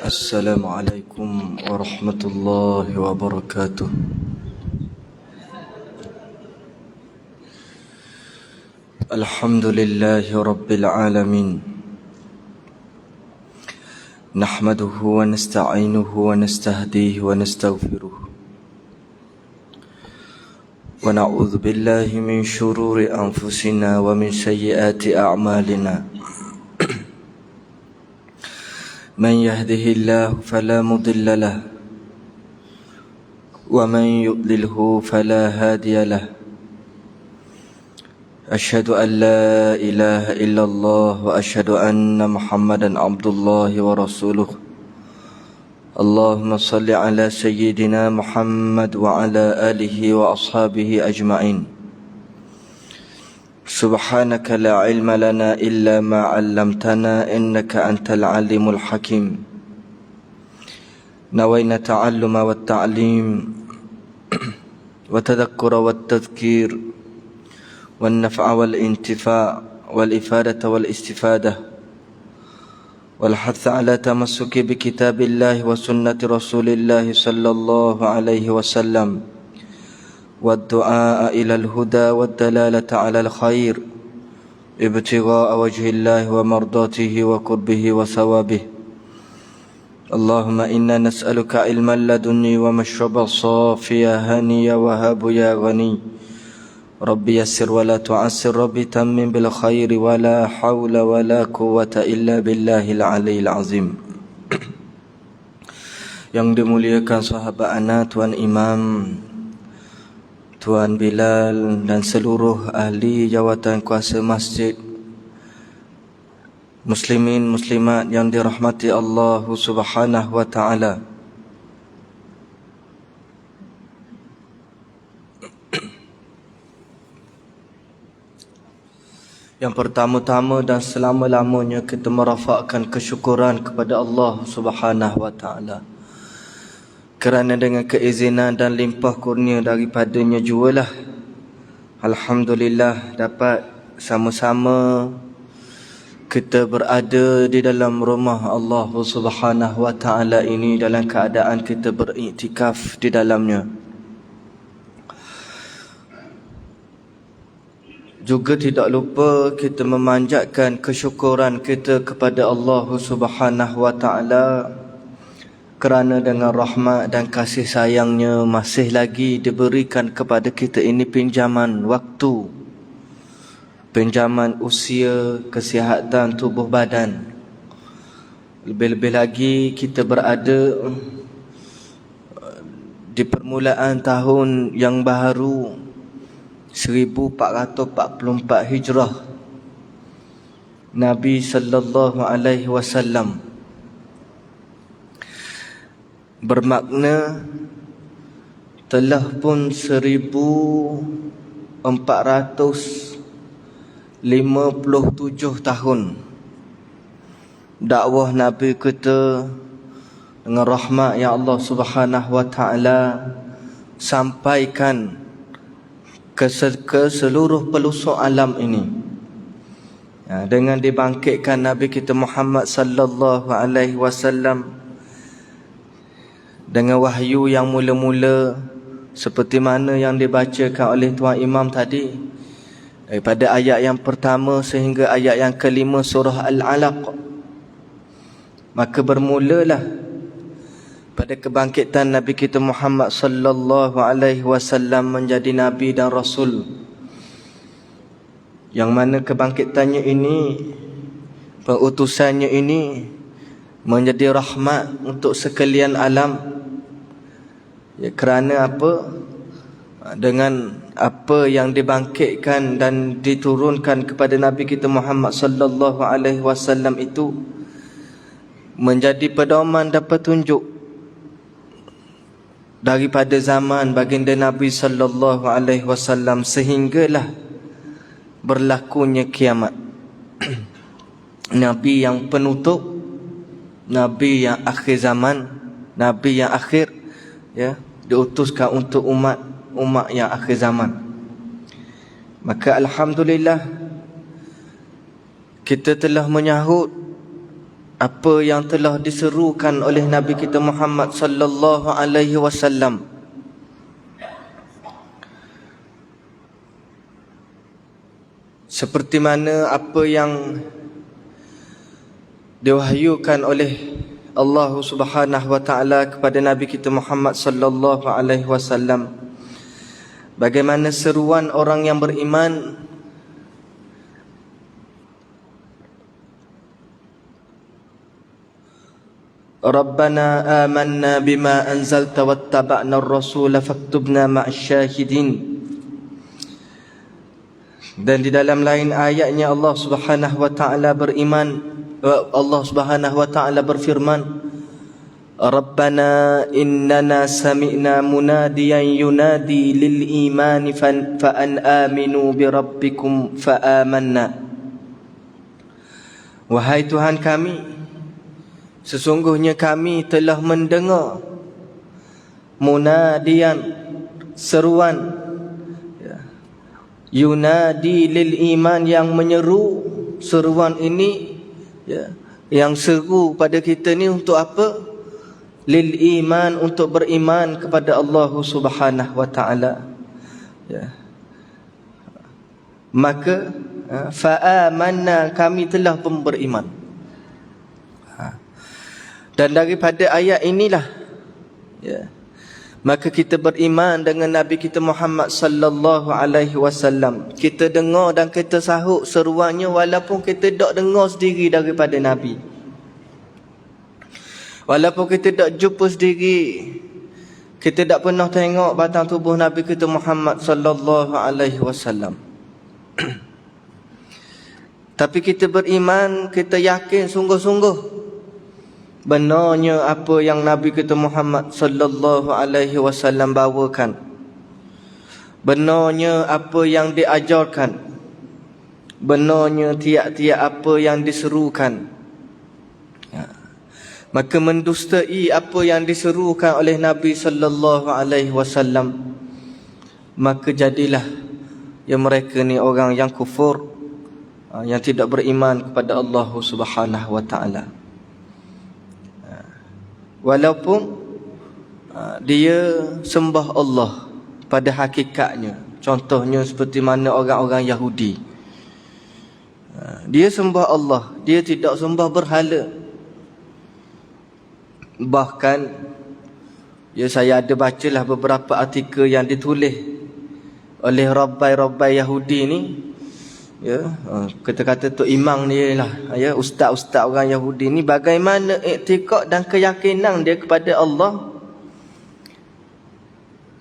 السلام عليكم ورحمة الله وبركاته. الحمد لله رب العالمين، نحمده ونستعينه ونستهديه ونستغفره، ونعوذ بالله من شرور أنفسنا ومن سيئات أعمالنا. من يهده الله فلا مضل له، ومن يضلله فلا هادي له. أشهد أن لا إله إلا الله وأشهد أن محمدا عبد الله ورسوله. اللهم صل على سيدنا محمد وعلى آله وأصحابه أجمعين. سبحانك لا علم لنا إلا ما علمتنا إنك أنت العليم الحكيم. نوينا التعلم والتعليم والتذكر والتذكير والنفع والانتفاع والإفادة والاستفادة والحث على تمسك بكتاب الله وسنة رسول الله صلى الله عليه وسلم، والدعاء إلى الهدى والدلالة على الخير، ابتغاء وجه الله ومرضاته وقربه وثوابه. اللهم إنا نسألك علما لدني ومشربا صافيا هنيا وهاب يا غني. ربي يسر ولا تعسر، ربي تمم بالخير، ولا حول ولا قوة إلا بالله العلي العظيم. Yang dimuliakan sahabat anak, Tuan Imam, Tuan Bilal dan seluruh ahli jawatan kuasa masjid, muslimin muslimat yang dirahmati Allah Subhanahu wa taala. Yang pertama-tama dan selama-lamanya kita merafakkan kesyukuran kepada Allah Subhanahu wa taala, kerana dengan keizinan dan limpah kurnia daripadanya jualah, alhamdulillah, dapat sama-sama kita berada di dalam rumah Allah Subhanahu wa taala ini dalam keadaan kita beriktikaf di dalamnya. Juga tidak lupa kita memanjatkan kesyukuran kita kepada Allah Subhanahu wa taala kerana dengan rahmat dan kasih sayangnya masih lagi diberikan kepada kita ini pinjaman waktu, pinjaman usia, kesihatan tubuh badan. Lebih-lebih lagi kita berada di permulaan tahun yang baru 1444 Hijrah. Nabi sallallahu alaihi wasallam bermakna telah pun 1457 tahun dakwah Nabi kita dengan rahmat yang Allah Subhanahu wa taala sampaikan ke seluruh pelosok alam ini. Dengan dibangkitkan Nabi kita Muhammad sallallahu alaihi wasallam dengan wahyu yang mula-mula seperti mana yang dibacakan oleh Tuan Imam tadi, daripada ayat yang pertama sehingga ayat yang kelima surah Al-Alaq. Maka bermulalah pada kebangkitan Nabi kita Muhammad sallallahu alaihi wasallam menjadi nabi dan rasul, yang mana kebangkitannya ini, pengutusannya ini menjadi rahmat untuk sekalian alam. Ya, kerana apa? Dengan apa yang dibangkitkan dan diturunkan kepada Nabi kita Muhammad sallallahu alaihi wasallam itu menjadi pedoman dan petunjuk daripada zaman baginda Nabi sallallahu alaihi wasallam sehinggalah berlakunya kiamat. Nabi yang penutup, Nabi yang akhir zaman, Nabi yang akhir, ya, diutuskan untuk umat yang akhir zaman. Maka alhamdulillah kita telah menyahut apa yang telah diserukan oleh Nabi kita Muhammad sallallahu alaihi wasallam. Seperti mana apa yang diwahyukan oleh Allah Subhanahu wa taala kepada Nabi kita Muhammad sallallahu alaihi wasallam. Bagaimana seruan orang yang beriman Rabbana amanna bima anzalta wattaba'na ar-rasula faktubna ma'asyahidin. Dan di dalam lain ayatnya Allah Subhanahu wa taala Allah Subhanahu wa taala berfirman, Rabbana innana sami'na munadiyan yunadi lil imani fa an aminu bi rabbikum fa amanna. Wahai Tuhan kami, sesungguhnya kami telah mendengar munadiyan, seruan, yunadi lil iman, yang menyeru. Seruan ini yang seru pada kita ni untuk apa? Lil iman, untuk beriman kepada Allah Subhanahu wa taala. Maka fa amanna, kami telah pun beriman. Dan daripada ayat inilah maka kita beriman dengan Nabi kita Muhammad sallallahu alaihi wasallam. Kita dengar dan kita sahut seruannya walaupun kita tak dengar sendiri daripada Nabi. Walaupun kita tak jumpa sendiri, kita tak pernah tengok batang tubuh Nabi kita Muhammad sallallahu alaihi wasallam. Tapi kita beriman, kita yakin sungguh-sungguh benarnya apa yang Nabi kita Muhammad sallallahu alaihi wasallam bawakan. Benarnya apa yang diajarkan. Benarnya tiap-tiap apa yang diserukan. Maka mendustai apa yang diserukan oleh Nabi sallallahu alaihi wasallam, maka jadilah mereka ni orang yang kufur, yang tidak beriman kepada Allah Subhanahu wa taala. Walaupun dia sembah Allah pada hakikatnya. Contohnya seperti mana orang-orang Yahudi. Dia sembah Allah, dia tidak sembah berhala. Bahkan saya ada bacalah beberapa artikel yang ditulis oleh rabbai-rabbai Yahudi ni. Kata-kata tu imam ni lah, ustaz-ustaz orang Yahudi ni, bagaimana iktikad dan keyakinan dia kepada Allah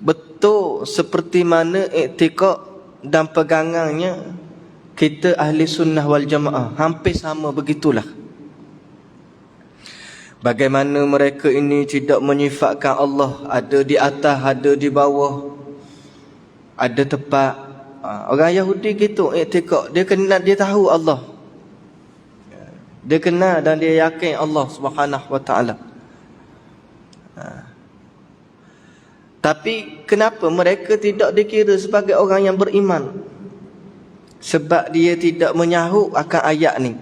betul seperti mana iktikad dan pegangannya kita ahli sunnah wal jamaah, hampir sama begitulah. Bagaimana mereka ini tidak menyifatkan Allah ada di atas, ada di bawah, ada tepat. Orang Yahudi gitu iktikad, dia kenal, dia tahu Allah, dia kenal dan dia yakin Allah Subhanahu wa taala. Tapi kenapa mereka tidak dikira sebagai orang yang beriman? Sebab dia tidak menyahut akan ayat ni.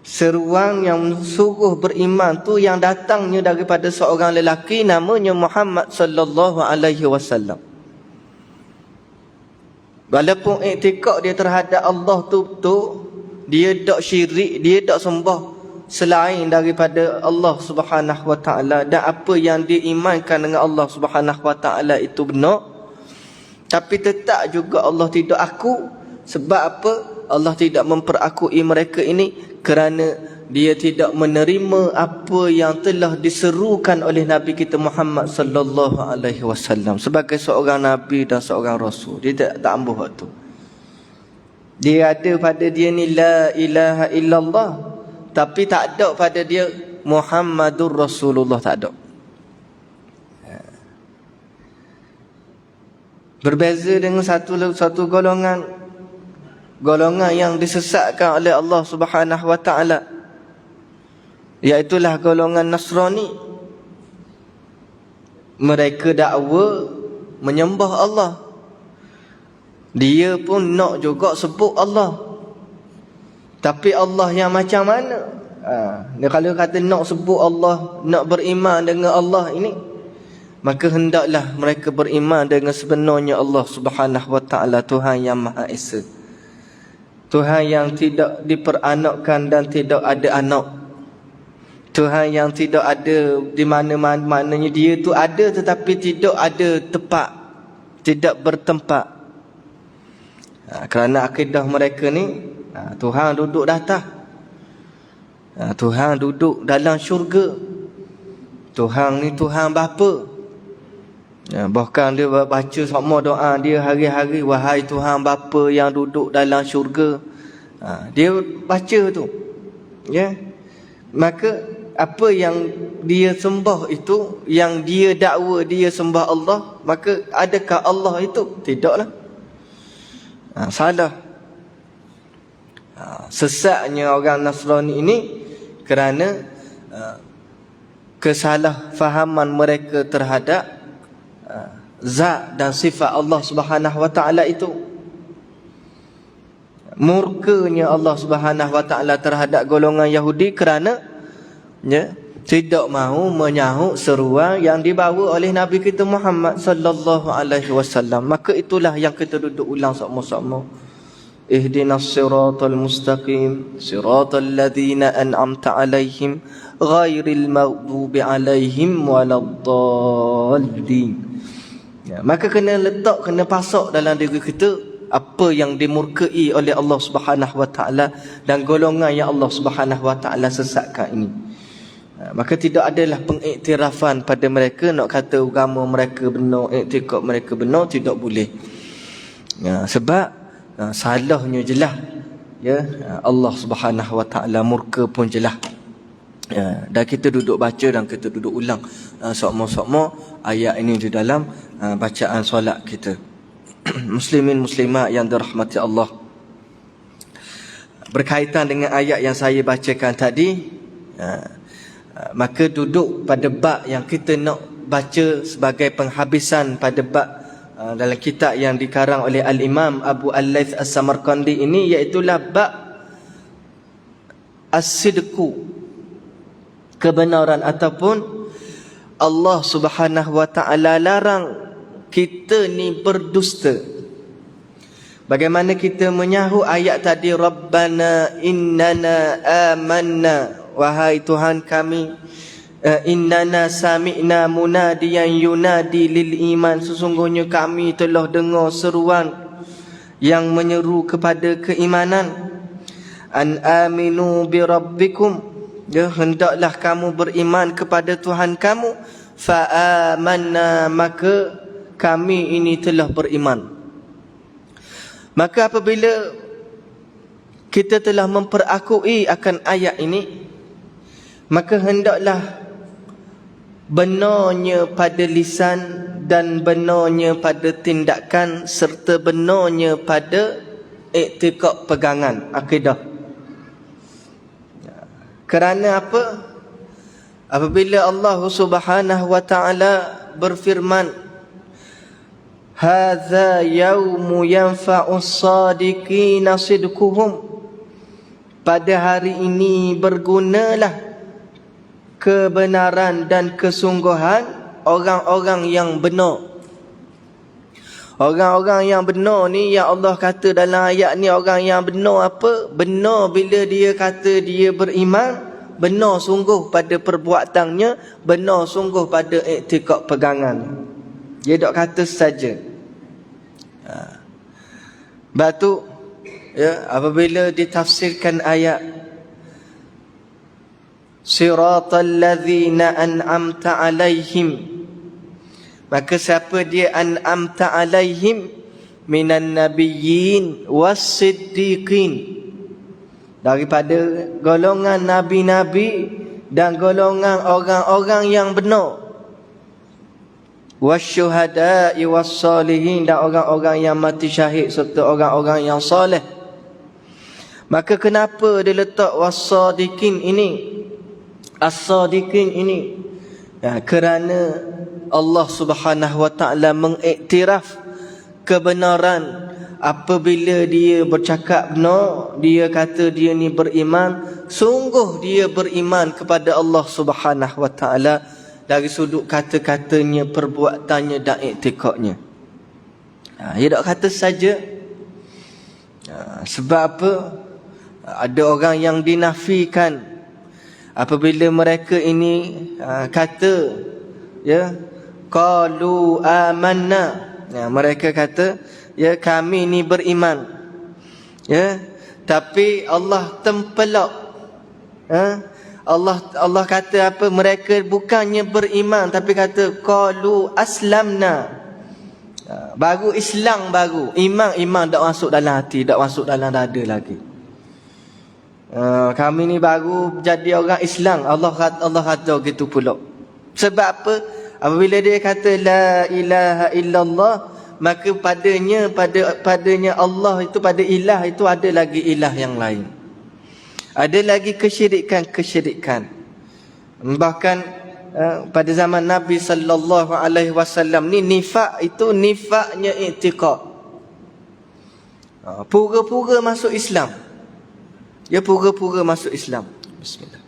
Seruan yang suruh beriman tu yang datangnya daripada seorang lelaki namanya Muhammad sallallahu alaihi wasallam. Walaupun iktikad dia terhadap Allah tu dia tak syirik, dia tak sembah selain daripada Allah Subhanahu wa taala, dan apa yang diimankan dengan Allah Subhanahu wa taala itu benar. Tapi tetap juga Allah tidak aku. Sebab apa? Allah tidak memperakui mereka ini kerana dia tidak menerima apa yang telah diserukan oleh Nabi kita Muhammad sallallahu alaihi wasallam sebagai seorang nabi dan seorang rasul. Dia tak ambuh waktu. Dia ada pada dia ni la ilaha illallah, tapi tak ada pada dia Muhammadur Rasulullah, tak ada. Berbeza dengan satu golongan yang disesatkan oleh Allah Subhanahu wa taala, iaitulah golongan Nasrani. Mereka dakwa menyembah Allah, dia pun nak juga sebut Allah, tapi Allah yang macam mana? Dia kalau kata nak sebut Allah, nak beriman dengan Allah ini, maka hendaklah mereka beriman dengan sebenarnya Allah Subhanahu wa taala, Tuhan yang Maha Esa, Tuhan yang tidak diperanakkan dan tidak ada anak, Tuhan yang tidak ada di mana-mana, maknanya dia tu ada tetapi tidak ada tempat, tidak bertempat. Kerana akidah mereka ni, Tuhan duduk di atas, Tuhan duduk dalam syurga, Tuhan ni Tuhan bapa. Bahkan dia baca semua doa dia hari-hari, wahai Tuhan bapa yang duduk dalam syurga. Dia baca tu, ya. Maka apa yang dia sembah itu, yang dia dakwa dia sembah Allah, maka adakah Allah itu? Tidaklah. Salah. Sesatnya orang Nasrani ini kerana kesalahfahaman mereka terhadap zat dan sifat Allah Subhanahu wa taala itu. Murkanya Allah Subhanahu wa taala terhadap golongan Yahudi kerana tidak mahu menyahut seruan yang dibawa oleh Nabi kita Muhammad sallallahu alaihi wasallam. Maka itulah yang kita duduk ulang sama-sama. Ihdinas siratal mustaqim, siratal ladzina an'amta alaihim, ghairil maghdubi alaihim waladdallin. Maka kena letak, kena pasak dalam diri kita apa yang dimurkai oleh Allah Subhanahu wa taala dan golongan yang Allah Subhanahu wa taala sesatkan ini. Maka tidak adalah pengiktirafan pada mereka nak kata agama mereka benar, iktikad mereka benar, tidak boleh. Sebab salahnya jelas, ya, Allah Subhanahu wa taala murka pun jelas. Dan kita duduk baca dan kita duduk ulang sama-sama ayat ini di dalam bacaan solat kita. Muslimin muslimat yang dirahmati Allah, berkaitan dengan ayat yang saya bacakan tadi, maka duduk pada bab yang kita nak baca sebagai penghabisan pada bab dalam kitab yang dikarang oleh Al-Imam Abu Al-Layth As-Samarqandi ini, iaitulah bab as-sidqu, kebenaran, ataupun Allah Subhanahu wa taala larang kita ni berdusta. Bagaimana kita menyahut ayat tadi, Rabbana innana amanna, wahai Tuhan kami, innana sami'na munadiyan yunadi lil iman, sesungguhnya kami telah dengar seruan yang menyeru kepada keimanan. An aminu bi rabbikum, ya, hendaklah kamu beriman kepada Tuhan kamu. Fa amanna, maka kami ini telah beriman. Maka apabila kita telah memperakui akan ayat ini, maka hendaklah benarnya pada lisan dan benarnya pada tindakan serta benarnya pada iktikad pegangan akidah. Kerana apa? Apabila Allah Subhanahu wa taala berfirman, hadza yaumu yanfa'us sadiqina sidquhum, pada hari ini bergunalah kebenaran dan kesungguhan orang-orang yang benar. Orang-orang yang benar ni, yang Allah kata dalam ayat ni, orang yang benar apa? Benar bila dia kata dia beriman, benar sungguh pada perbuatannya, benar sungguh pada iktikad pegangan. Dia tak kata saja. Batu, ya, apabila ditafsirkan ayat siratal ladzina an'amta alaihim, maka siapa dia an'amta alaihim? Minan nabiyyin was-siddiqin, daripada golongan nabi-nabi dan golongan orang-orang yang benar. Wasyuhada'i was-salihin, dan orang-orang yang mati syahid serta orang-orang yang soleh. Maka kenapa dia letak was-sadiqin ini, as-sadiqin ini? Kerana Allah Subhanahu wa taala mengiktiraf kebenaran apabila dia bercakap benar, dia kata dia ni beriman, sungguh dia beriman kepada Allah Subhanahu wa taala dari sudut kata-katanya, perbuatannya dan iktikadnya. Dia tak kata saja. Sebab apa? Ada orang yang dinafikan apabila mereka ini kata, ya, qalu amanna, mereka kata, ya, kami ni beriman, ya, tapi Allah tempelak, Allah kata apa, mereka bukannya beriman tapi kata qalu aslamna, baru Islam, baru iman tak masuk dalam hati, tak masuk dalam dada lagi. Kami ni baru jadi orang Islam. Allah kata gitu pula. Sebab apa? Apabila dia kata la ilaha illallah, maka padanya Allah itu, pada ilah itu ada lagi ilah yang lain. Ada lagi kesyirikan. Bahkan pada zaman Nabi sallallahu alaihi wasallam ni, nifak itu nifaknya i'tiqad. Pura-pura masuk Islam. Ya, pura-pura masuk Islam. Bismillah.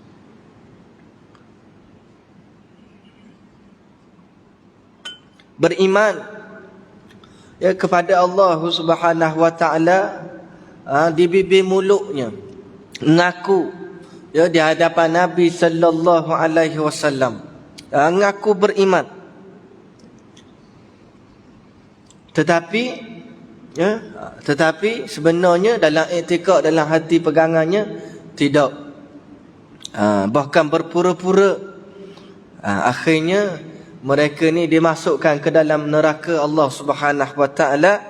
Beriman, ya, kepada Allah Subhanahu wa taala di bibir mulutnya, ngaku, ya, di hadapan Nabi sallallahu alaihi wasallam, ngaku beriman. Tetapi sebenarnya dalam i'tikad, dalam hati pegangannya tidak. Bahkan berpura-pura. Akhirnya mereka ni dimasukkan ke dalam neraka Allah Subhanahu wa taala,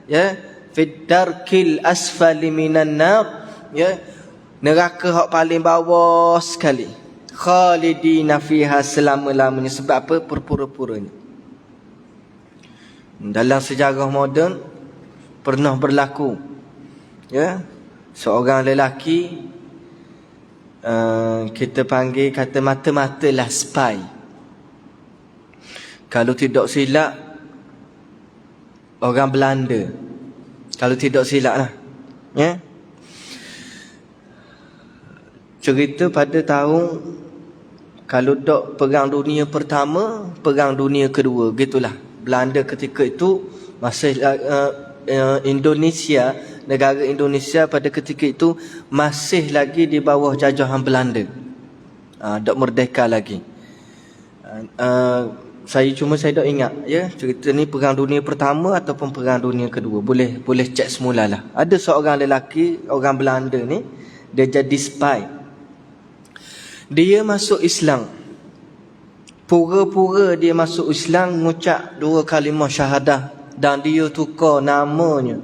ya, fid darkil asfali minan nar, ya, neraka hak paling bawah sekali, khalidina fiha, selama-lamanya. Sebab apa? Berpura-puranya. Dalam sejarah moden pernah berlaku, ya, seorang lelaki, kita panggil, kata mata-matalah spy. Kalau tidak silap, orang Belanda. Kalau tidak silap lah, ya. Cerita pada tahun, kalau dok perang dunia pertama, perang dunia kedua, gitulah. Belanda ketika itu masih Indonesia, negara Indonesia pada ketika itu masih lagi di bawah jajahan Belanda. Tak merdeka lagi. Saya tak ingat, ya, cerita ni perang dunia pertama ataupun perang dunia kedua. Boleh cek semulalah. Ada seorang lelaki, orang Belanda ni, dia jadi spy. Dia masuk Islam. Pura-pura dia masuk Islam, mengucap 2 kalimah syahadah, dan dia tukar namanya.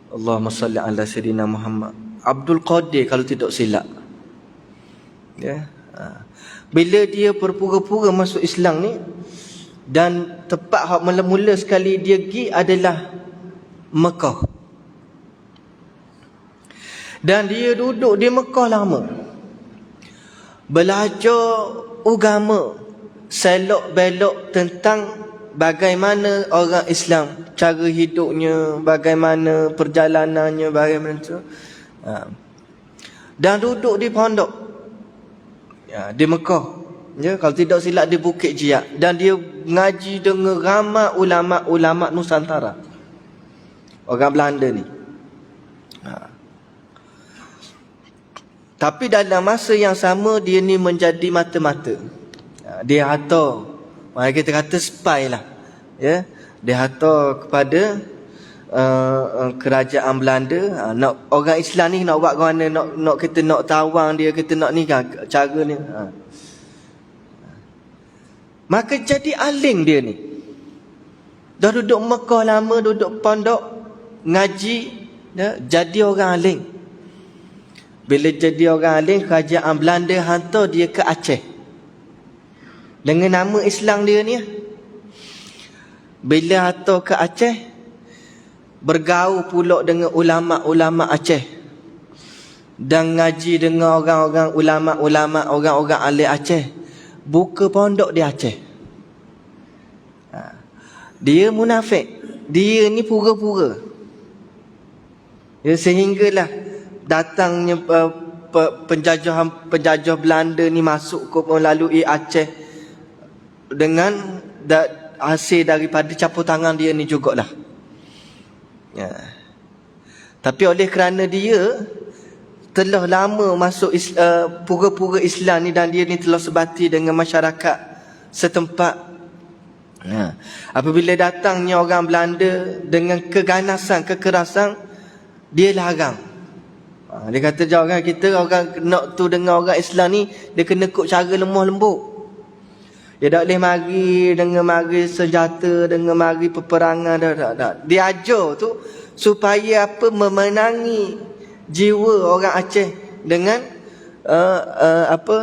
Allahumma salli ala sayyidina Muhammad. Abdul Qadir kalau tidak silap. Ya. Bila dia berpura-pura masuk Islam ni, dan tempat hak mula-mula sekali dia pergi adalah Mekah. Dan dia duduk di Mekah lama. Belajar agama, selok-belok tentang bagaimana orang Islam, cara hidupnya, bagaimana perjalanannya, bagaimana tu. Dan duduk di pondok, ya, di Mekah, ya, kalau tidak silap di Bukit Jiak. Dan dia ngaji dengan ramai ulama-ulama Nusantara, orang Belanda ni. Tapi dalam masa yang sama, dia ni menjadi mata-mata. Dia hantar, kita kata spy lah, ya. Dia hantar kepada kerajaan Belanda, nak orang Islam ni nak buat mana, nak kita nak tawang dia, kita nak ni kan cara ni. Maka jadi aling dia ni. Dah duduk Mekah lama, duduk pondok, ngaji, ya, jadi orang aling. Bila jadi orang alim, kerajaan Belanda hantar dia ke Aceh dengan nama Islam dia ni. Bila hantar ke Aceh, bergaul pula dengan ulama-ulama Aceh, dan ngaji dengan orang-orang ulama-ulama, orang-orang alim Aceh. Buka pondok di Aceh. Dia munafik. dia ni pura-pura. Ya, sehinggalah datangnya penjajah Belanda ni masuk ke melalui Aceh dengan hasil daripada campur tangan dia ni jugalah. Ya. Tapi oleh kerana dia telah lama masuk pura-pura Islam ni dan dia ni telah sebati dengan masyarakat setempat. Ya. Apabila datangnya orang Belanda dengan keganasan, kekerasan, dia larang. Dia kata jangan kita orang nak tu dengan orang Islam ni, dia kena ikut cara lemah lembut. Dia tak boleh mari senjata, dengan mari peperangan dah. Dia ajar tu supaya apa, memenangi jiwa orang Aceh dengan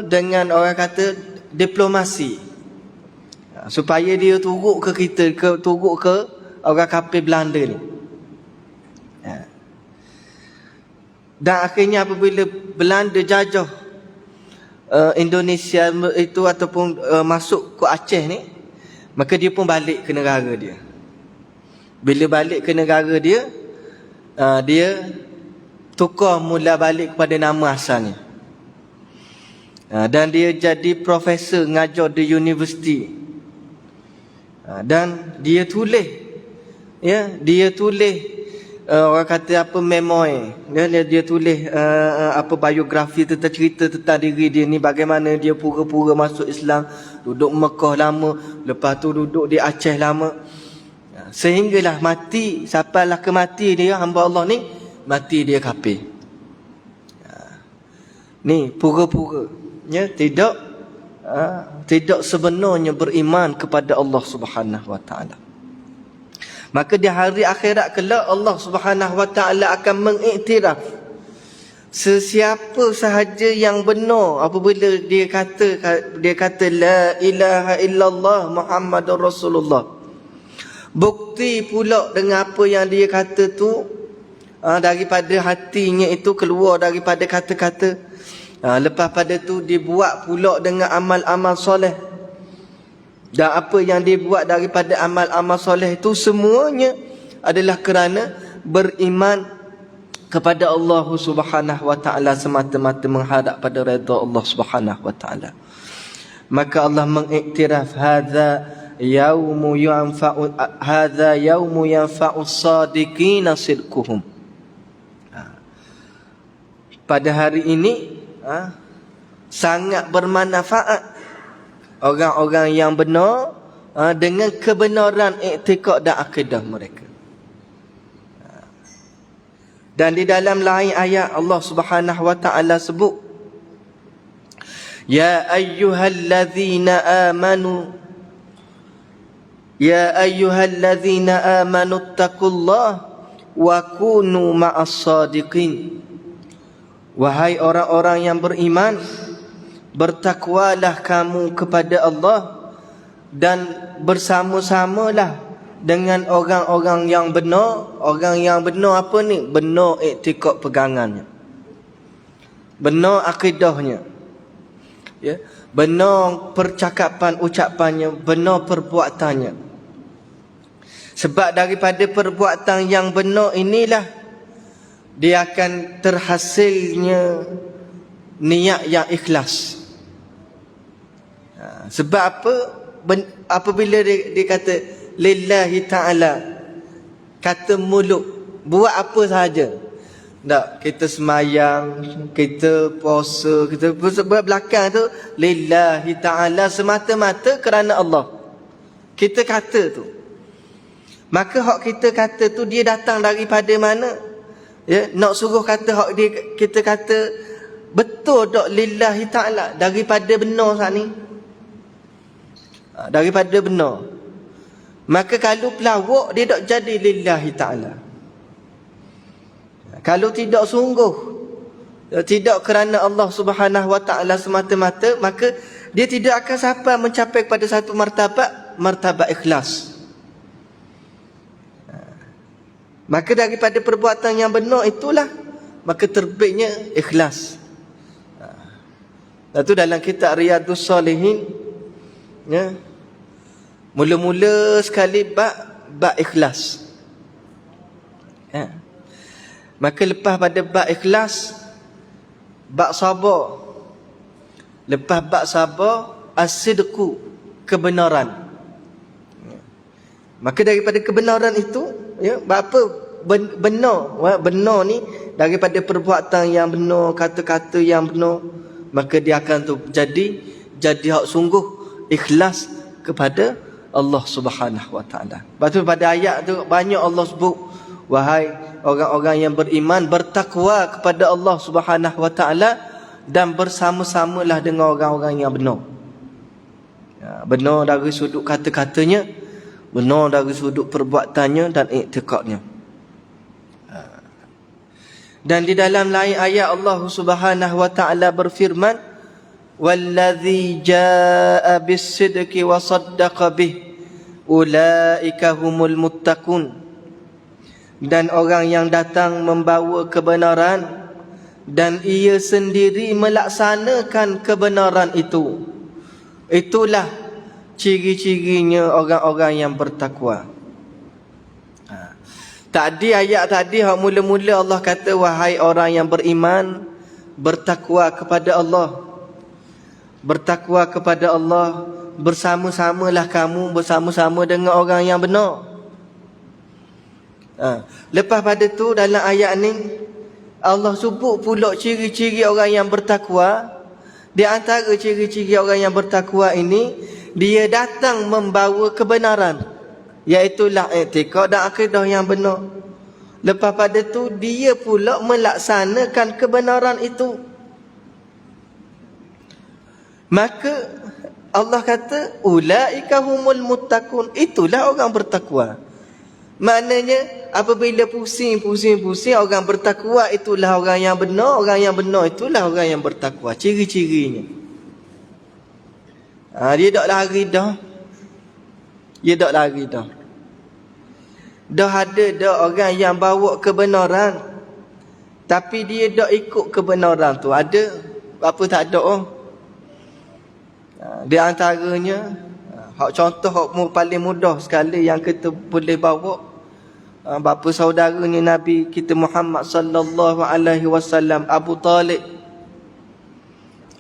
dengan orang kata diplomasi, supaya dia turut ke kita, turut ke orang kafir Belanda ni. Dan akhirnya apabila Belanda jajah Indonesia itu ataupun masuk ke Aceh ni, maka dia pun balik ke negara dia. Bila balik ke negara dia, dia tukar mula balik kepada nama asalnya. Dan dia jadi profesor ngajar di universiti. Dan dia tulis, orang kata apa, memoir. Dia tulis biografi tentang cerita tentang diri dia ni, bagaimana dia pura-pura masuk Islam, duduk Mekah lama, lepas tu duduk di Aceh lama, sehinggalah mati. Sampailah ke mati dia, hamba Allah ni mati dia kafir. Ni pura-pura, tidak sebenarnya beriman kepada Allah Subhanahu Wa Taala. Maka di hari akhirat kelak Allah Subhanahu Wa Taala akan mengiktiraf sesiapa sahaja yang benar apabila dia kata la ilaha illallah Muhammadur Rasulullah. Bukti pula dengan apa yang dia kata tu, daripada hatinya itu keluar daripada kata-kata. Lepas pada tu dibuat pula dengan amal-amal soleh. Dan apa yang dibuat daripada amal-amal soleh itu semuanya adalah kerana beriman kepada Allah Subhanahu Wa Taala, semata-mata menghadap pada redha Allah Subhanahu Wa Taala. Maka Allah mengiktiraf hadza yaumu yanfa'u as-sadiqina sidquhum. Pada hari ini sangat bermanfaat orang-orang yang benar dengan kebenaran i'tikad dan akidah mereka. Dan di dalam lain ayat Allah Subhanahu Wa Taala sebut, ya ayyuhallazina amanu taqullaha wa kunu ma'as sadiqin. Wahai orang-orang yang beriman, bertakwalah kamu kepada Allah dan bersama-samalah dengan orang-orang yang benar. Orang yang benar apa ni? Benar iktikad pegangannya, benar akidahnya, benar percakapan ucapannya, benar perbuatannya. Sebab daripada perbuatan yang benar inilah dia akan terhasilnya niat yang ikhlas. Sebab apa? Apabila dia kata lillahi ta'ala, kata mulut, buat apa sahaja. Tak, kita semayang, kita puasa, kita buat belakang tu lillahi ta'ala, semata-mata kerana Allah. Kita kata tu. Maka hak kita kata tu dia datang daripada mana? Nak suruh kata hak dia, kita kata betul tak lillahi ta'ala, daripada benar saat ni. Daripada benar. Maka kalau pelawak dia tak jadi lillahi ta'ala. Kalau tidak sungguh, tidak kerana Allah Subhanahu Wa Taala semata-mata, maka dia tidak akan sampai mencapai pada satu martabat ikhlas. Maka daripada perbuatan yang benar itulah maka terbitnya ikhlas. Itu dalam kitab Riyadhus Salihin, mula-mula sekali bab ikhlas. Maka lepas pada bab ikhlas, bab sabar. Lepas bab sabar, as-sidqu, kebenaran. Maka daripada kebenaran itu, apa benar? Benar ni daripada perbuatan yang benar, kata-kata yang benar, maka dia akan tu jadi hak sungguh ikhlas kepada Allah Subhanahu wa taala. Lepas tu pada ayat tu banyak Allah sebut, wahai orang-orang yang beriman, bertakwa kepada Allah Subhanahu wa taala dan bersama-samalah dengan orang-orang yang benar. Benar dari sudut kata-katanya, benar dari sudut perbuatannya dan iktikadnya. Dan di dalam lain ayat Allah Subhanahu wa taala berfirman, wallazi jaa bis-sidqi wa saddaqa bih ulaika humul muttaqun. Dan orang yang datang membawa kebenaran dan ia sendiri melaksanakan kebenaran itu, itulah ciri-cirinya orang-orang yang bertakwa. Tadi ayat tadi hak mula-mula Allah kata, wahai orang yang beriman, bertakwa kepada Allah. Bertakwa kepada Allah, bersama-samalah kamu bersama-sama dengan orang yang benar. Lepas pada tu dalam ayat ni Allah sebut pula ciri-ciri orang yang bertakwa. Di antara ciri-ciri orang yang bertakwa ini, dia datang membawa kebenaran, iaitulah i'tikad dan akidah yang benar. Lepas pada tu dia pula melaksanakan kebenaran itu. Maka Allah kata ulaika humul muttaqun, itulah orang bertakwa. Maknanya apabila pusing orang bertakwa, itulah orang yang benar. Orang yang benar itulah orang yang bertakwa. Ciri-cirinya, dia tak lari dah. Dia tak lari dah. Dah ada dah orang yang bawa kebenaran, tapi dia tak ikut kebenaran tu. Ada apa tak ada? Di antaranya, contoh paling mudah sekali yang kita boleh bawa, bapa saudaranya Nabi kita Muhammad sallallahu alaihi wasallam, Abu Talib.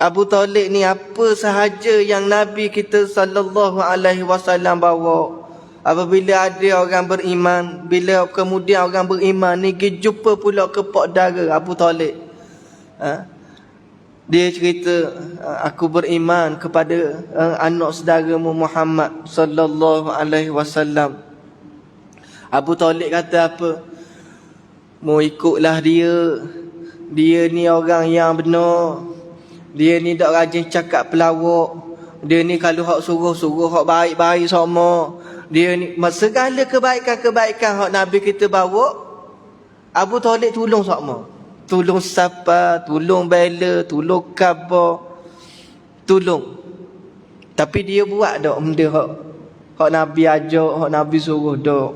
Abu Talib ni apa sahaja yang Nabi kita sallallahu alaihi wasallam bawa, apabila ada orang beriman, bila kemudian orang beriman ni pergi jumpa pula ke pak dara Abu Talib, dia cerita, aku beriman kepada anak saudaramu Muhammad sallallahu alaihi wasallam. Abu Talib kata apa? Mau ikutlah dia. Dia ni orang yang benar. Dia ni tak rajin cakap pelawak. Dia ni kalau hak suruh hak baik-baik sama. Dia ni segala kebaikan-kebaikan hak Nabi kita bawa, Abu Talib tolong sama. Tolong sapa, tolong bela, tolong khabar, tolong. Tapi dia buat tak benda hak Nabi ajak, hak Nabi suruh tak.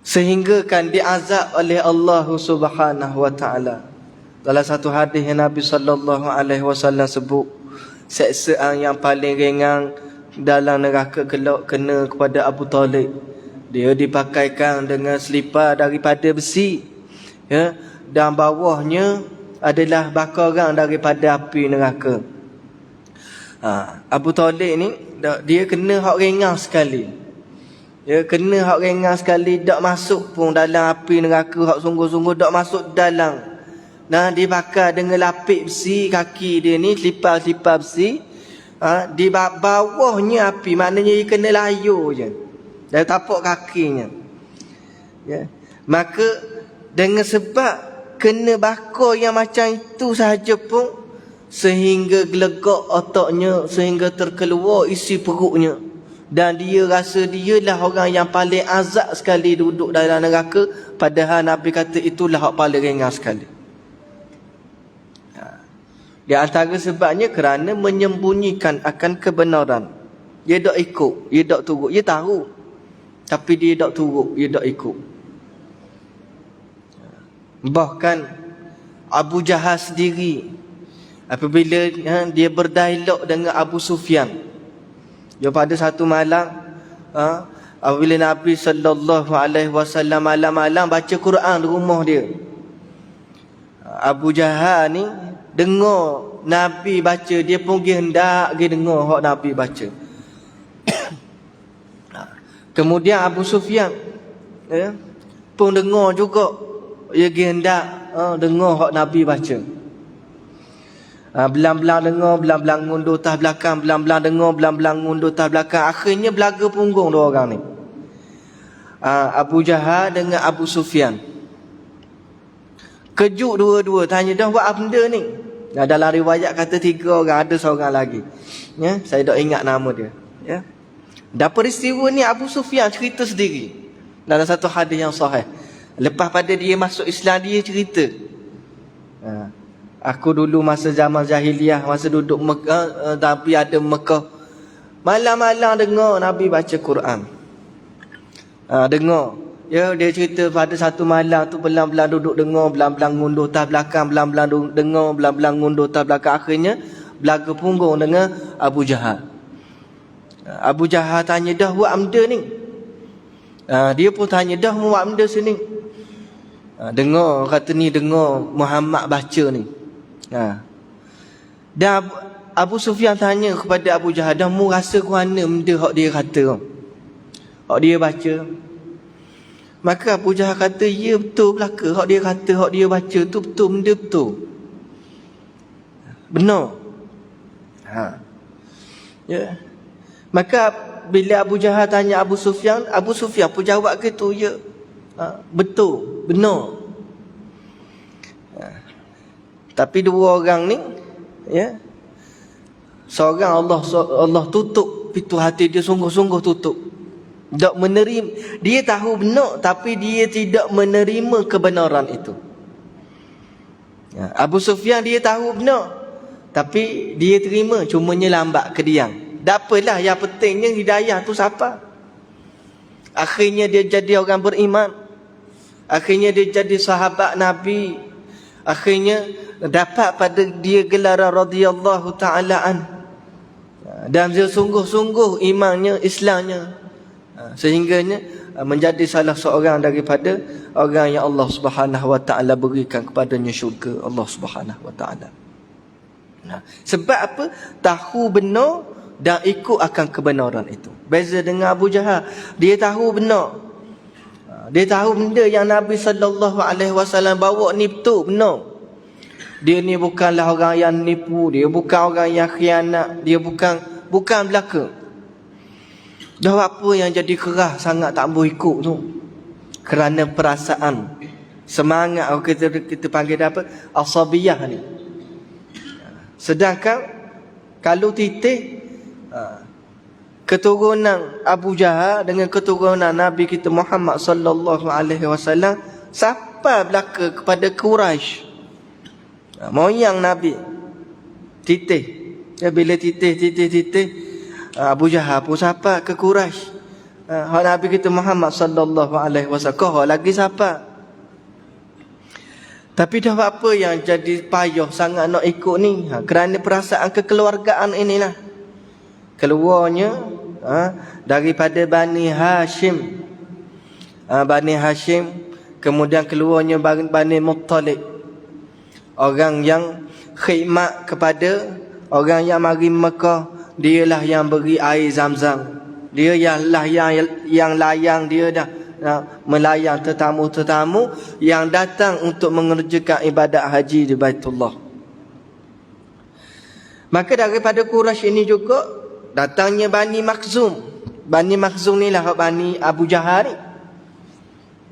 Sehingga kan diazab oleh Allah Subhanahu wa taala. Dalam satu hadis yang Nabi sallallahu alaihi wasallam sebut, siksaan yang paling ringan dalam neraka kelak kena kepada Abu Talib. Dia dipakaikan dengan selipar daripada besi, dan bawahnya adalah bakaran daripada api neraka. Abu Talib ni dia kena hak ringan sekali. Dia kena hak ringan sekali, tak masuk pun dalam api neraka, hak sungguh-sungguh tak masuk dalam. Nah, dibakar dengan lapik besi kaki dia ni, selipar-selipar besi. Di bawahnya api, maknanya dia kena layu je dari tapak kakinya. Maka dengan sebab kena bakar yang macam itu sahaja pun, sehingga gelegak otaknya, sehingga terkeluar isi perutnya, dan dia rasa dialah orang yang paling azab sekali duduk dalam neraka. Padahal Nabi kata itulah hak paling ringan sekali. Di antara sebabnya kerana menyembunyikan akan kebenaran. Dia tak ikut, dia tak turut. Dia tahu, tapi dia tak turut, dia tak ikut. Bahkan Abu Jahal sendiri, apabila dia berdialog dengan Abu Sufyan, dia pada satu malam Apabila Nabi sallallahu alaihi wasallam malam-malam baca Quran di rumah dia, Abu Jahal ni dengar Nabi baca, dia pun pergi hendak pergi dengar hak Nabi baca. Kemudian Abu Sufyan pun dengar juga, dia pergi hendak dengar hak Nabi baca. Belang-belang dengar, belang-belang ngundur tas belakang, belang-belang dengar, belang-belang ngundur tas belakang. Akhirnya belaga punggung dua orang ni, Abu Jahal dengan Abu Sufyan. Kejut dua-dua, tanya dah buat apa benda ni. Dalam riwayat kata 3 orang, ada seorang lagi, saya tak ingat nama dia. Dan peristiwa ni Abu Sufyan cerita sendiri dalam satu hadis yang sahih. Lepas pada dia masuk Islam, dia cerita, aku dulu masa zaman jahiliah, masa duduk Mekah, Nabi ada Mekah, malam-malam dengar Nabi baca Quran. Dengar. Dia cerita pada satu malam tu belang-belang duduk dengar, belang-belang ngundur tas belakang, belang-belang dengar, belang-belang ngundur tas belakang. Akhirnya belaga punggung dengan Abu Jahal. Abu Jahal tanya, dah buat benda ni? Dia pun tanya, dah buat benda sini? Dengar, kata ni dengar Muhammad baca ni. Dan Abu Sufyan tanya kepada Abu Jahal, dah mu rasa ke mana benda hak dia kata, hak dia baca? Maka Abu Jahal kata, ya betul belaka, hak dia kata, hak dia baca tu betul, benda betul, benar. Maka bila Abu Jahal tanya Abu Sufyan pun jawab gitu, ya, betul, benar. Tapi dua orang ni, seorang Allah tutup pintu hati dia, sungguh-sungguh tutup. Tak menerima, dia tahu benar tapi dia tidak menerima kebenaran itu. Abu Sufyan dia tahu benar tapi dia terima, cumanya lambat kediang. Tak apalah, yang pentingnya hidayah tu siapa. Akhirnya dia jadi orang beriman, akhirnya dia jadi sahabat Nabi, akhirnya dapat pada dia gelaran radhiyallahu ta'ala an. Dan dia sungguh-sungguh imannya, Islamnya, sehingganya menjadi salah seorang daripada orang yang Allah Subhanahu wa taala berikan kepadanya syurga Allah Subhanahu wa taala. Sebab apa? Tahu benar dan ikut akan kebenaran itu. Beza dengan Abu Jahal, dia tahu benar, dia tahu benda yang Nabi sallallahu alaihi wasallam bawa ni betul, benar. Dia ni bukanlah orang yang nipu, dia bukan orang yang khianat, dia bukan belaka. Dah apa yang jadi keras sangat tak boleh ikut tu? Kerana perasaan, semangat, kita panggil apa? Asabiyah ni. Sedangkan kalau titih keturunan Abu Jahal dengan keturunan Nabi kita Muhammad sallallahu alaihi wasallam, siapa belaka kepada Quraisy? Moyang Nabi titih. Bila titih Abu Jahal pun siapa ke Quraisy. Hak Nabi kita Muhammad sallallahu alaihi wasallam kau lagi siapa? Tapi dah apa yang jadi payah sangat nak ikut ni? Kerana perasaan kekeluargaan inilah. Keluarnya daripada Bani Hashim. Bani Hashim, kemudian keluarnya Bani Muttalib. Orang yang khidmat kepada orang yang mari Mekah, dialah yang beri air Zam-Zam. Dia ialah yang layang, dia dah melayang tetamu-tetamu yang datang untuk mengerjakan ibadat haji di Baitullah. Maka daripada Quraisy ini juga datangnya Bani Makhzum. Bani Makhzum ni lah Bani Abu Jahal ni.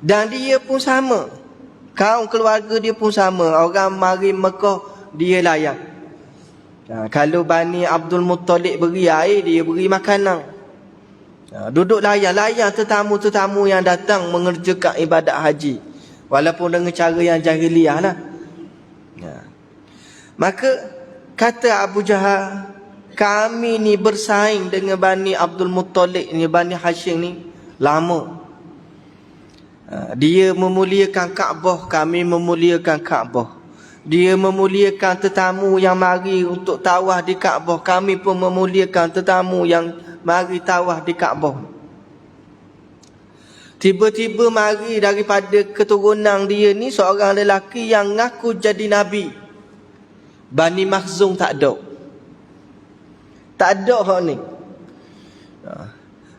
Dan dia pun sama, kaum keluarga dia pun sama. Orang mari Mekah, dia layang. Kalau Bani Abdul Muttalib beri air, dia beri makanan. Duduk layan tetamu-tetamu yang datang mengerjakan ibadat haji, walaupun dengan cara yang jahiliah lah. Maka kata Abu Jahal, kami ni bersaing dengan Bani Abdul Muttalib ni, Bani Hashim ni lama. Dia memuliakan Kaabah, kami memuliakan Kaabah. Dia memuliakan tetamu yang mari untuk tawaf di Kaabah, kami pun memuliakan tetamu yang mari tawaf di Kaabah. Tiba-tiba mari daripada keturunan dia ni seorang lelaki yang ngaku jadi Nabi. Bani Makhzum tak ada. Tak ada hak ni.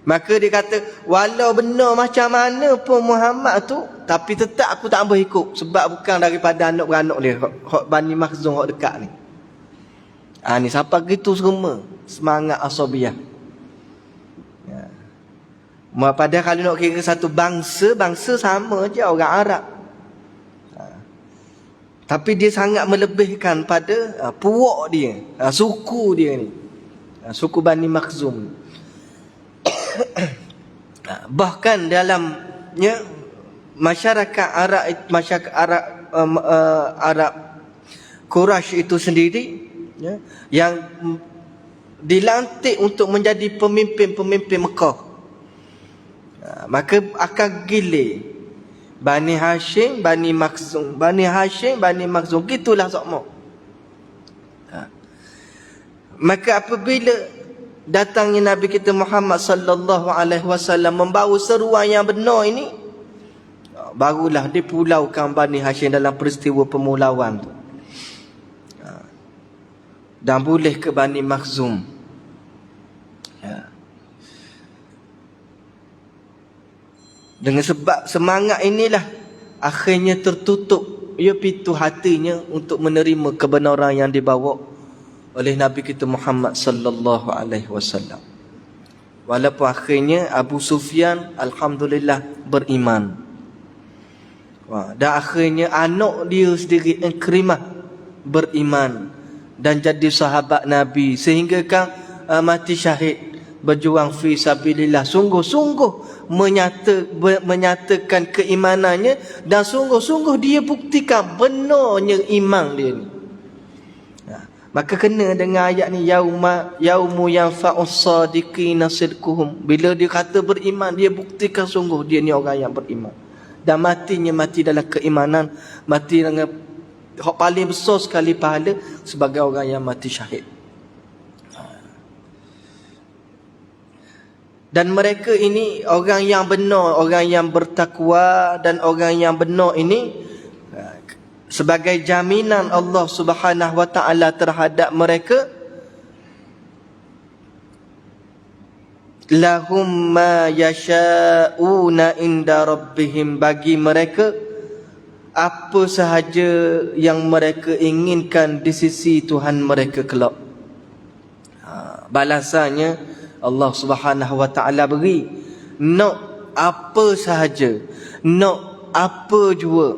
Maka dia kata, walau benar macam mana pun Muhammad tu, tapi tetap aku tak boleh ikut. Sebab bukan daripada anak-beranak dia. Hak Bani Makhzum, hak dekat ni. Ni siapa gitu semua. Semangat asabiah. Padahal kalau nak kira satu bangsa, bangsa sama je orang Arab. Tapi dia sangat melebihkan pada puak dia, suku dia ni. Suku Bani Makhzum. Bahkan dalamnya masyarakat Arab Quraisy itu sendiri, yang dilantik untuk menjadi pemimpin-pemimpin Mekah. Maka akan gilir Bani Hashim, Bani Makhzum, Bani Hashim, Bani Makhzum, gitulah sokmo. Maka apabila datangnya Nabi kita Muhammad sallallahu alaihi wasallam membawa seruan yang benar ini, barulah dipulaukan Bani Hashim dalam peristiwa pemulauan tu. Dan boleh ke Bani Makhzum. Dengan sebab semangat inilah akhirnya tertutup pintu hatinya untuk menerima kebenaran yang dibawa oleh Nabi kita Muhammad sallallahu alaihi wasallam. Walaupun akhirnya Abu Sufyan alhamdulillah beriman. Dan akhirnya anak dia sendiri Ikrimah beriman dan jadi sahabat Nabi sehingga kan mati syahid berjuang fi sabilillah. Sungguh-sungguh menyatakan keimanannya dan sungguh-sungguh dia buktikan benarnya iman dia ni. Maka kena dengan ayat ni, yaumu yanfa'us sadiqina sidquhum. Bila dia kata beriman, dia buktikan sungguh dia ni orang yang beriman. Dan matinya mati dalam keimanan, mati dengan hak paling besar sekali pahala sebagai orang yang mati syahid. Dan mereka ini orang yang benar, orang yang bertakwa, dan orang yang benar ini sebagai jaminan Allah Subhanahu wa taala terhadap mereka, lahum ma yasha'una inda rabbihim, bagi mereka apa sahaja yang mereka inginkan di sisi Tuhan mereka kelak. Balasannya Allah Subhanahu wa taala beri, nak apa sahaja, nak apa jua,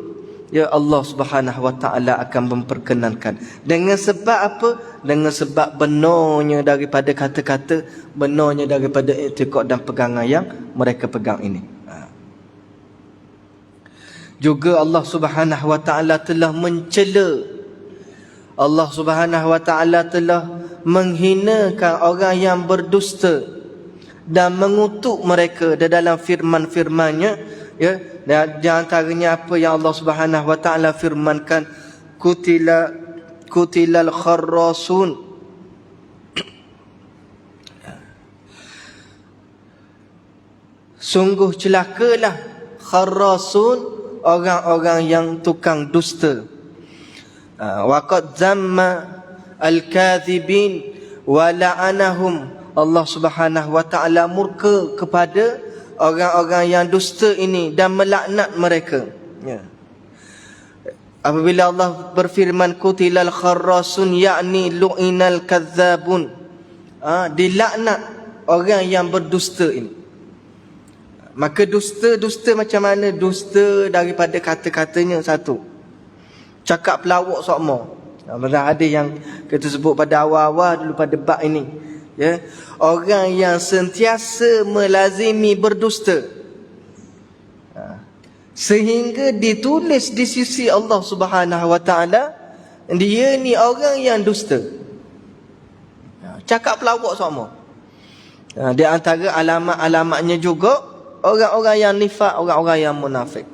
ya Allah Subhanahu wa taala akan memperkenankan. Dengan sebab apa? Dengan sebab benarnya daripada kata-kata, benarnya daripada i'tiqad dan pegangan yang mereka pegang ini. Juga Allah Subhanahu wa taala telah mencela, Allah Subhanahu wa taala telah menghinakan orang yang berdusta dan mengutuk mereka dalam firman-firman-Nya, ya. Dan di antaranya apa yang Allah Subhanahu wa taala firmankan, kutilal kharrasun. Sungguh celakalah kharrasun, orang-orang yang tukang dusta. Waqad zamma al-kadhibin wa la'anahum. Allah Subhanahu wa taala murka kepada orang-orang yang dusta ini dan melaknat mereka. Ya. Apabila Allah berfirman kutilal kharrasun, yakni lu'inal kadzabun, dilaknat orang yang berdusta ini. Maka dusta macam mana? Dusta daripada kata-katanya satu, cakap pelawak sokmo. Ada yang kita sebut pada awal-awal dulu pada bab ini, ya, orang yang sentiasa melazimi berdusta sehingga ditulis di sisi Allah Subhanahu wa taala dia ni orang yang dusta, cakap pelawak sokmo. Di antara alamat-alamatnya juga orang-orang yang nifak, orang-orang yang munafik.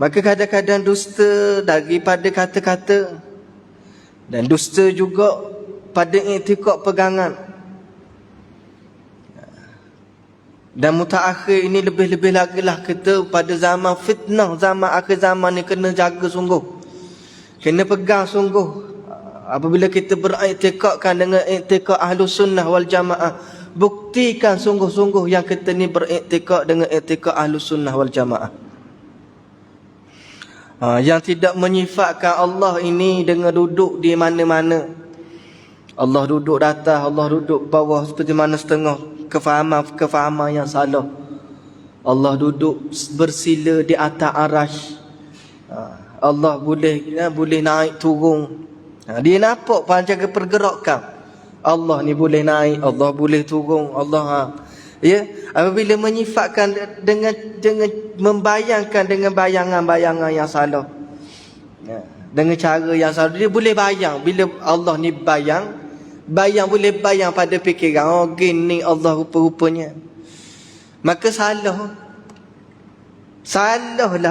Maka kadang-kadang dusta daripada kata-kata, dan dusta juga pada i'tiqad pegangan. Dan mutaakhir ini lebih-lebih lagi lah kita pada zaman fitnah, zaman akhir zaman ni kena jaga sungguh. Kena pegang sungguh. Apabila kita beriktikadkan dengan iktikad Ahlus Sunnah wal Jamaah, buktikan sungguh-sungguh yang kita ni beriktikad dengan iktikad Ahlus Sunnah wal Jamaah. Yang tidak menyifatkan Allah ini dengan duduk di mana-mana. Allah duduk di atas, Allah duduk bawah, seperti mana setengah kefahaman yang salah. Allah duduk bersila di atas arasy. Allah boleh naik turun. Dia nampak panjang pergerakan. Allah ni boleh naik, Allah boleh turun, Allah ya, apabila menyifatkan dengan membayangkan dengan bayangan-bayangan yang salah. Ya, dengan cara yang salah, dia boleh bayang. Bila Allah ni bayang boleh bayang pada fikiran, oh gini Allah rupa-rupanya. Maka salahlah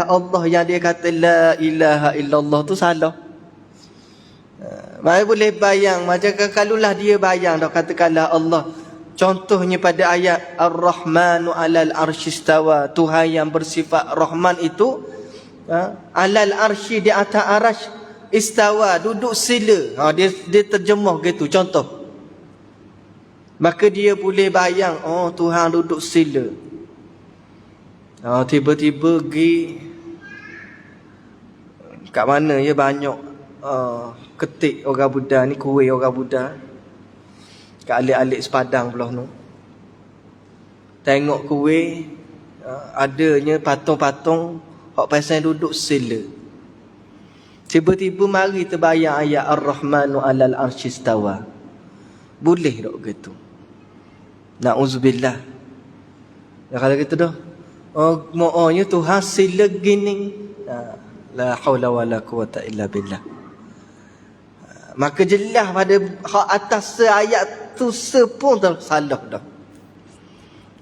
Allah yang dia kata la ilaha illallah tu salah. Mari boleh bayang, macam kalaulah dia bayang dah, katakanlah Allah, contohnya pada ayat Ar-Rahmanu 'alal arsy istawa, Tuhan yang bersifat Rahman itu alal arsy, di atas arasy, istawa, duduk sila. Dia terjemah gitu, contoh. Maka dia boleh bayang, oh Tuhan duduk sila. Tiba-tiba pergi kat mana ya, banyak ketik orang Buddha ni, kuih orang Buddha kat alik-alik sepadang belah tu. Tengok kuih, adanya patung-patung hak pasal duduk sila. Tiba-tiba mari terbayang ayat Ar-Rahmanu 'alal arsy istawa. Boleh tak gitu? Na'udzubillah. Kalau gitu dah, mo'onya Tuhan sila gini. La haula wala quwata illa billah. Maka jelas pada hak atas ayat tu sepun salah dah.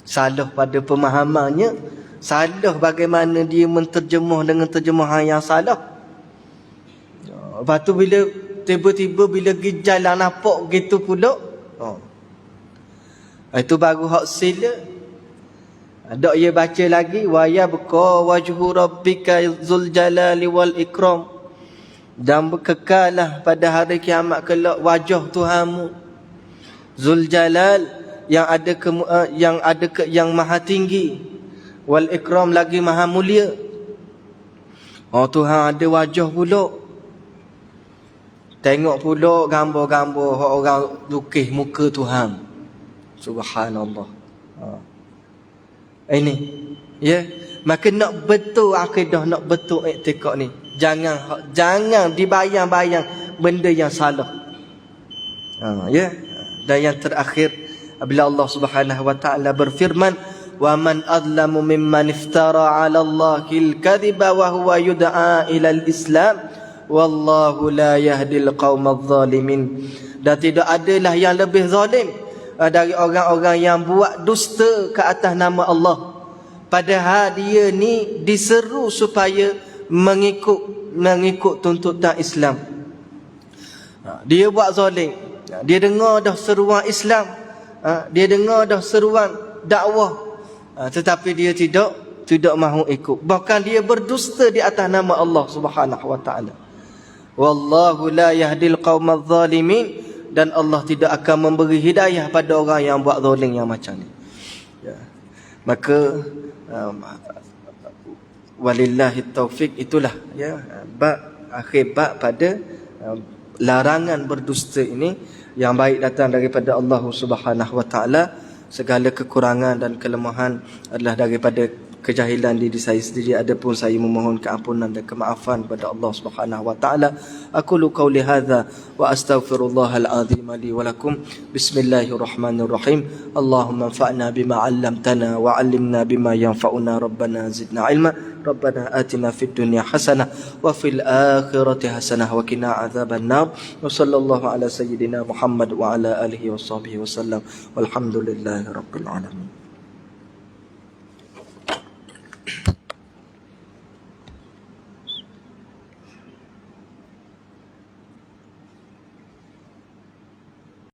Salah pada pemahamannya, salah bagaimana dia menterjemah dengan terjemahan yang salah. Lepas tu bila tiba-tiba bila pergi jalan nampak gitu pula, itu baru hak sila. Ada ia baca lagi, wa yabqa wajhu rabbika dzul jalali wal ikram, dan berkekallah pada hari kiamat kelak wajah Tuhanmu Zul Jalal, yang maha tinggi, wal ikram, lagi maha mulia. Tuhan ada wajah pula. Tengok pula gambar-gambar orang lukis muka Tuhan. Subhanallah. Ini ya, maka nak betul akidah, nak betul iktikad ni, jangan dibayang-bayang benda yang salah. Ya. Dan yang terakhir, bila Allah Subhanahu wa taala berfirman, wa man adlamu mimman iftara 'ala Allahil kadhiba wa huwa yud'a ila al-islam wallahu la yahdil qaumadh zalimin. Dan tidak adalah yang lebih zalim dari orang-orang yang buat dusta ke atas nama Allah, padahal dia ni diseru supaya mengikut tuntutan Islam. Dia buat zalim, dia dengar dah seruan Islam, dia dengar dah seruan dakwah, tetapi dia tidak mahu ikut, bahkan dia berdusta di atas nama Allah Subhanahu wa taala. Wallahu la yahdil qaumadh zalimin, dan Allah tidak akan memberi hidayah pada orang yang buat zalim yang macam ni. Ya. Maka walillahi taufik, itulah ya akhir bab pada larangan berdusta ini. Yang baik datang daripada Allah Subhanahu wa taala, segala kekurangan dan kelemahan adalah daripada kejahilan diri saya sendiri. Adapun saya memohon keampunan dan kemaafan kepada Allah Subhanahu wa taala. Aqulu qawli hadza wa astaghfirullahal azim li wa lakum. Bismillahirrahmanirrahim. Allahumma anfa'na bima 'allamtana wa 'allimna bima yanfa'una. Rabbana zidna ilma. Rabbana atina fid dunya hasanah wa fil akhirati hasanah wa qina adzaban nar. Wa sallallahu ala sayyidina Muhammad wa ala alihi wa sahbihi wasallam. Walhamdulillahi rabbil alamin.